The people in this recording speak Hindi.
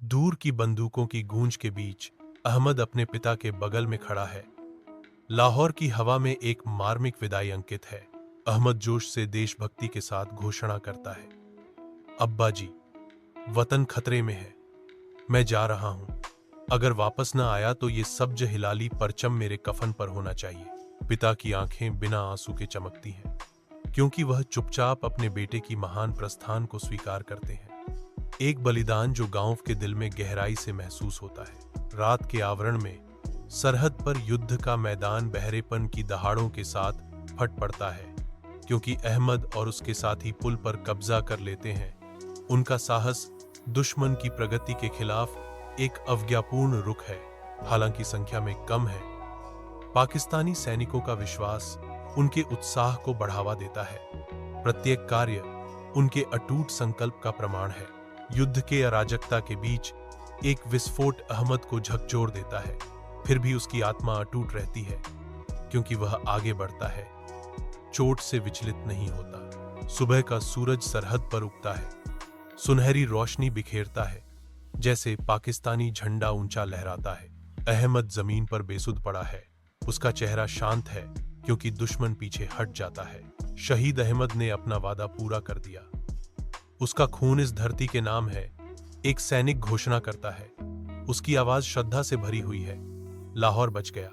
दूर की बंदूकों की गूंज के बीच अहमद अपने पिता के बगल में खड़ा है। लाहौर की हवा में एक मार्मिक विदाई अंकित है। अहमद जोश से देशभक्ति के साथ घोषणा करता है, अब्बा जी, वतन खतरे में है, मैं जा रहा हूं। अगर वापस न आया तो ये सब्ज हिलाली परचम मेरे कफन पर होना चाहिए। पिता की आंखें बिना आंसू के चमकती हैं, क्योंकि वह चुपचाप अपने बेटे की महान प्रस्थान को स्वीकार करते हैं। एक बलिदान जो गांव के दिल में गहराई से महसूस होता है। रात के आवरण में सरहद पर युद्ध का मैदान बहरेपन की दहाड़ों के साथ फट पड़ता है, क्योंकि अहमद और उसके साथी पुल पर कब्जा कर लेते हैं। उनका साहस दुश्मन की प्रगति के खिलाफ एक अवज्ञापूर्ण रुख है, हालांकि संख्या में कम है। पाकिस्तानी सैनिकों का विश्वास उनके उत्साह को बढ़ावा देता है। प्रत्येक कार्य उनके अटूट संकल्प का प्रमाण है। युद्ध के अराजकता के बीच एक विस्फोट अहमद को झकझोर देता है, फिर भी उसकी आत्मा अटूट रहती है, क्योंकि वह आगे बढ़ता है, चोट से विचलित नहीं होता। सुबह का सूरज सरहद पर उगता है, सुनहरी रोशनी बिखेरता है, जैसे पाकिस्तानी झंडा ऊंचा लहराता है। अहमद जमीन पर बेसुध पड़ा है, उसका चेहरा शांत है, क्योंकि दुश्मन पीछे हट जाता है। शहीद अहमद ने अपना वादा पूरा कर दिया, उसका खून इस धरती के नाम है, एक सैनिक घोषणा करता है। उसकी आवाज श्रद्धा से भरी हुई है, लाहौर बच गया।